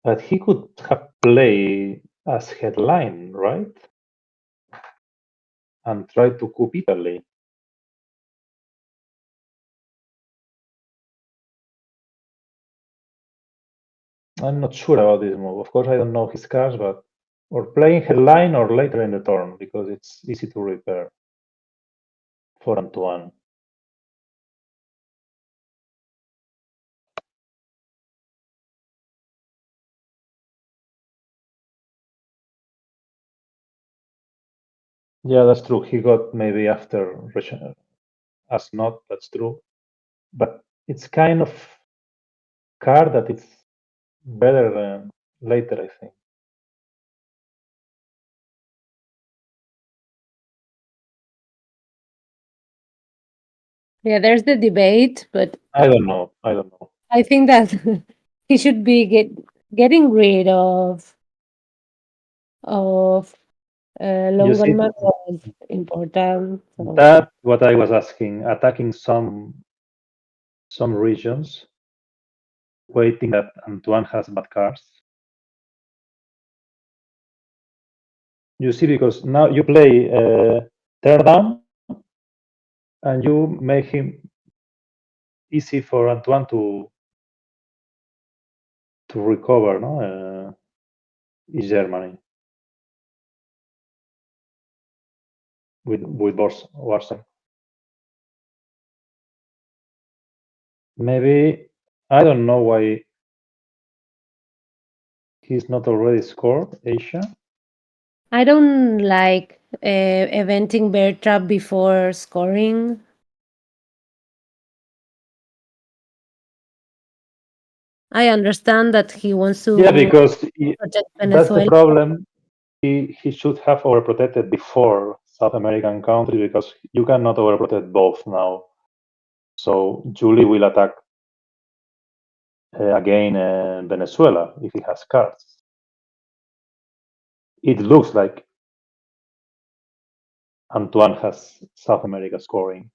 But he could have play as headline, right? And try to coup Italy. I'm not sure about this move. Of course, I don't know his cards, but or playing headline or later in the turn because it's easy to repair for Antoine. Yeah, that's true. He got maybe after as not. That's true, but it's kind of card that it's better later, I think. Yeah, there's the debate, but I don't know. I don't know. I think that he should be getting rid of You see, Longonman was important. So. that what I was asking, attacking some regions, waiting that Antoine has bad cards. You see, because now you play tear down, and you make him easy for Antoine to recover, no, East Germany with Warsaw. Maybe I don't know why he's not already scored Asia. I don't like eventing bear trap before scoring. I understand that he wants to Yeah, because protect that's the Venezuela. problem. He should have overprotected before South American country because you cannot overprotect both now. So Juli will attack again Venezuela if he has cards. It looks like Antoine has South America scoring.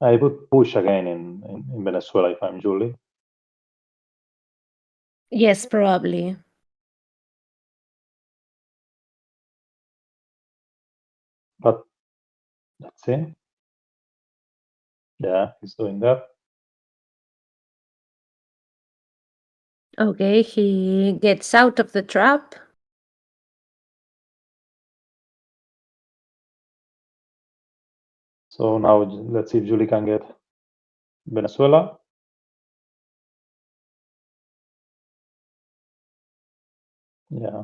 I would push again in Venezuela if I'm Juli. Yes, probably. But let's see. Yeah, he's doing that. Okay, he gets out of the trap. So now let's see if Juli can get Venezuela. Yeah.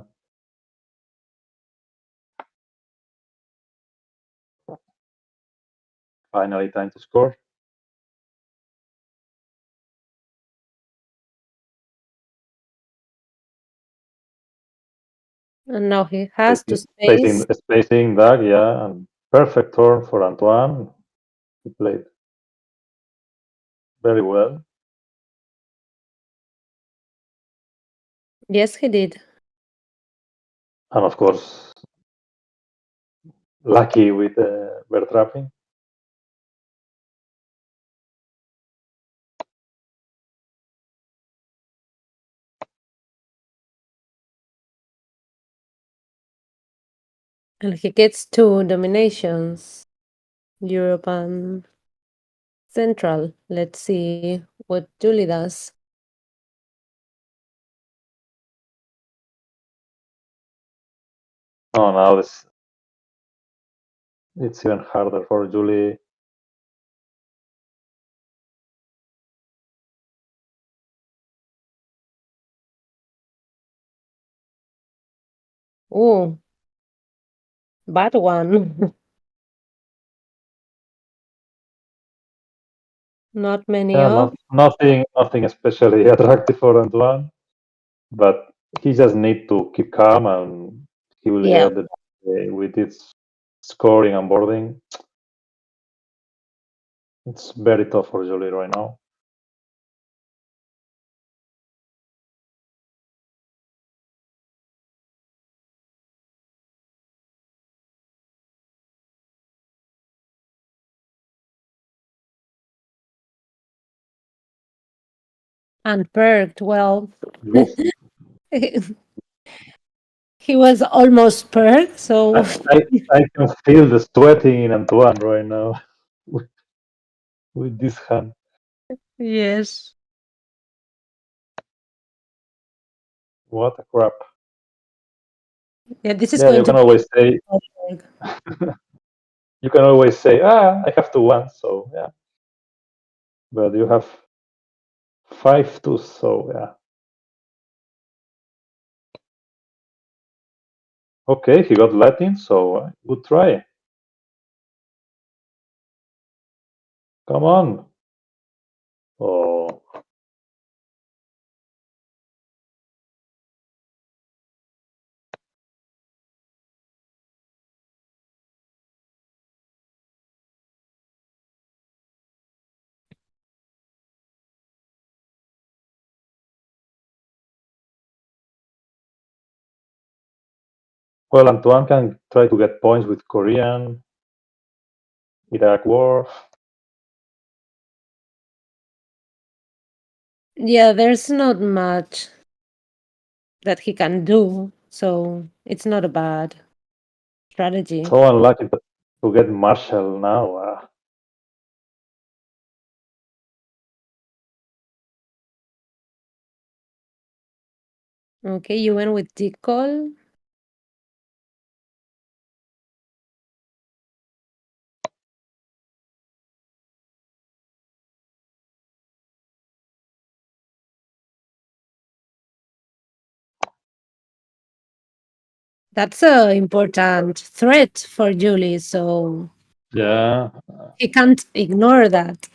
Finally, time to score. And now he has to space. Spacing that, yeah, and perfect turn for Antoine. He played very well. Yes, he did. And of course, lucky with bear trapping. And he gets two dominations, Europe and Central. Let's see what Julie does. Oh, now it's even harder for Juli. Oh, bad one. Not many Yeah, of. nothing especially attractive for Antoine, but he just need to keep calm and he will Yeah. get with its scoring and boarding. It's very tough for Juli right now. And perked, well, Yes. he was almost perked, so I can feel the sweating in Antoine right now with this hand. yes. What a crap. Yeah, this is Yeah, going you to can always say, I have to win, so yeah. But you have 5-2, so yeah. Okay, he got Latin, so good try. Come on. Oh, well, Antoine can try to get points with Korean, Iraq War. yeah, there's not much that he can do, so it's not a bad strategy. So unlucky to get Marshall now. Okay, you went with Decol. That's a important threat for Juli, so Yeah, he can't ignore that.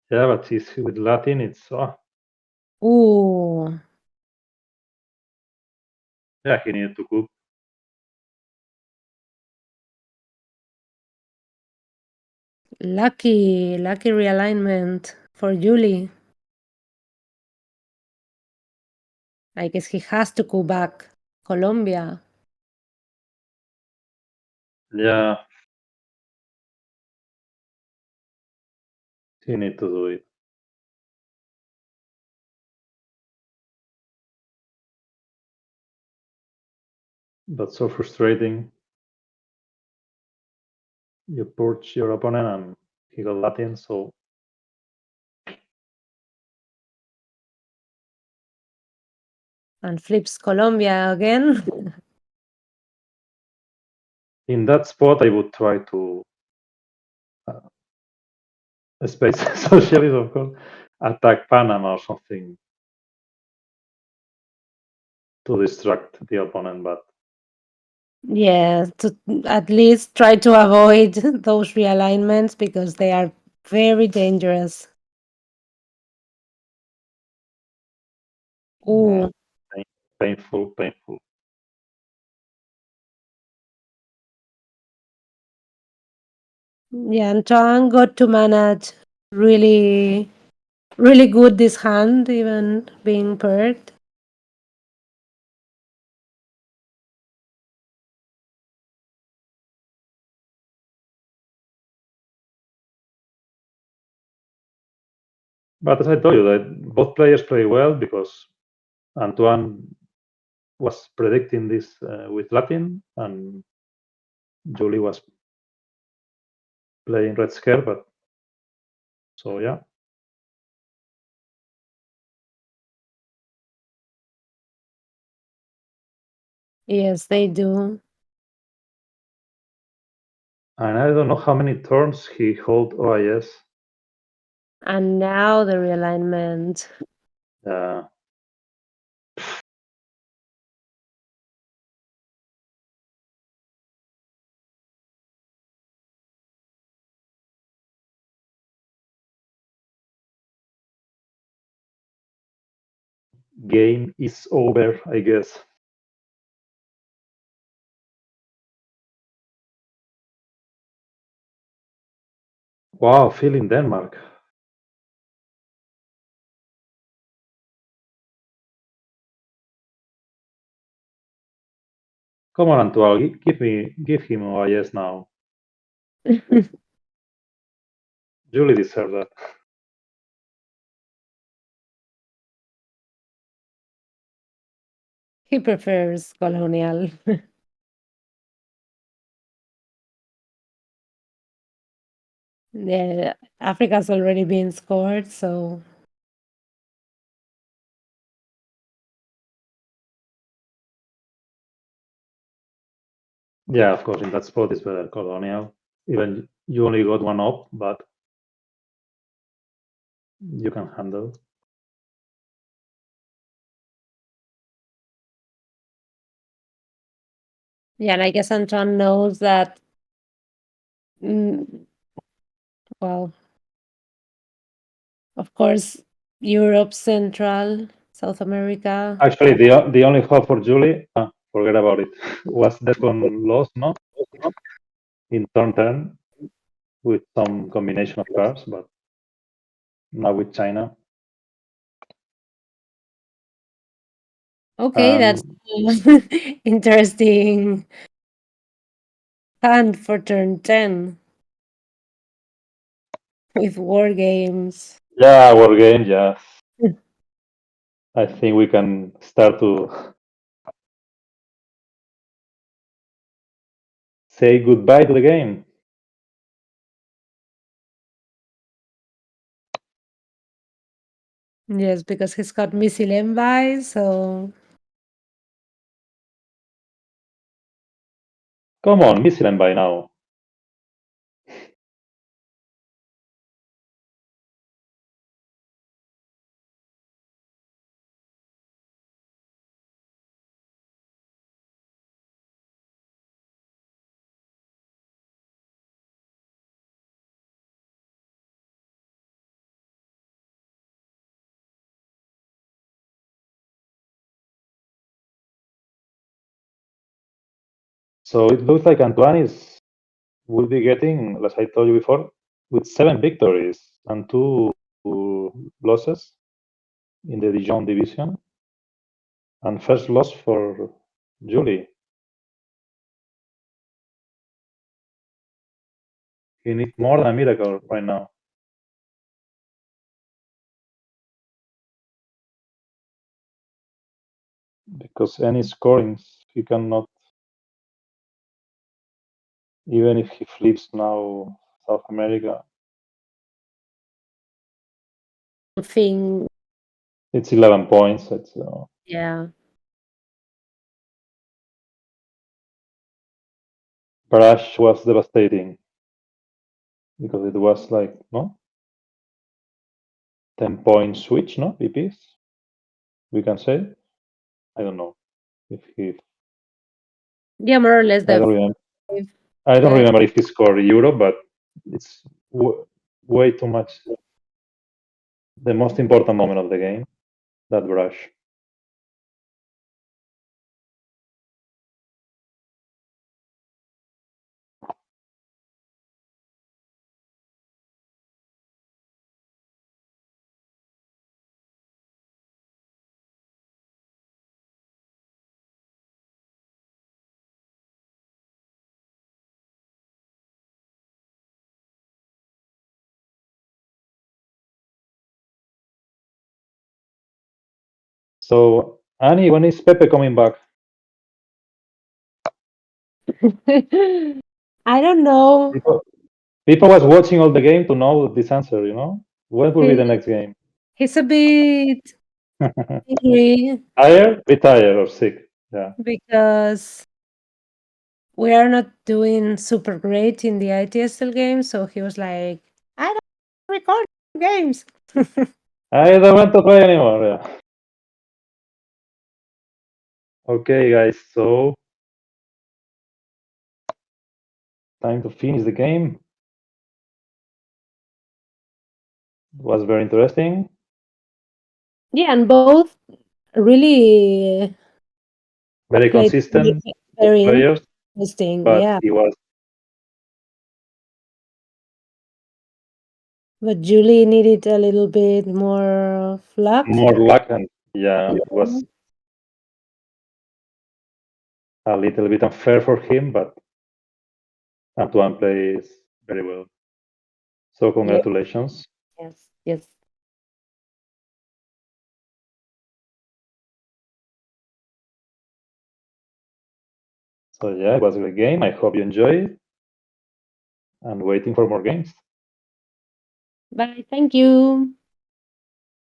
yeah, but he's with Latin. It's Ooh, yeah, he needed to cook. lucky realignment for Juli. I guess he has to go back Colombia. Yeah, he need to do it. But so frustrating. You purge your opponent and he got Latin, so And flips Colombia again. in that spot I would try to space socialist, of course, attack Panama or something to distract the opponent, but Yeah, to at least try to avoid those realignments because they are very dangerous. Ooh, painful. yeah, Antoine got to manage really, really good this hand, even being perked. But as I told you, that both players play well because Antoine was predicting this with Latin, and Juli was playing red scare. But so yeah, Yes, they do. and I don't know how many turns he hold OIS. And now the realignment. Game is over, I guess. Wow, feeling Denmark. Come on, Antoine, give him OIS now. Julie deserves that. He prefers colonial. Yeah, Africa's already been scored, so Yeah, of course, in that spot it's better colonial. Even you only got one up, but you can handle. yeah, and I guess Antoine knows that. Well, of course, Europe, Central, South America. Actually, the only hope for Juli, forget about it, was the second loss, no? In turn 10 with some combination of cards, but now with China. Okay, that's interesting hand for turn 10 with war games. Yeah, war game, yeah. I think we can start to say goodbye to the game. Yes, because he's got missile envy, so Come on, missile by now. So it looks like Antoine will be getting, as I told you before, with 7 victories and 2 losses in the Dijon division, and first loss for Juli. He needs more than a miracle right now. Because any scorings, he cannot, even if he flips now South America. thing. It's 11 points. It's, Yeah. Crash was devastating because it was like, no? 10-point switch, no? VPs, we can say. I don't know if he. Yeah, more or less I don't remember. I don't remember if he scored Europe, but it's way too much. The most important moment of the game, that brush. So, Annie, when is Pepe coming back? I don't know. People was watching all the game to know this answer, you know? When will be the next game? He's a bit angry Tired? Be tired or sick. Yeah. because we are not doing super great in the ITSL game. So he was like, I don't record games. I don't want to play anymore. Yeah. Okay, guys. So, time to finish the game. It was very interesting. Yeah, and both really Very played consistent very players, interesting. but Yeah, he was but Julie needed a little bit more luck. more luck, and yeah, it was a little bit unfair for him, but Antoine plays very well. So congratulations. Yes, yes. So yeah, it was a great game. I hope you enjoy it. And waiting for more games. Bye. Thank you.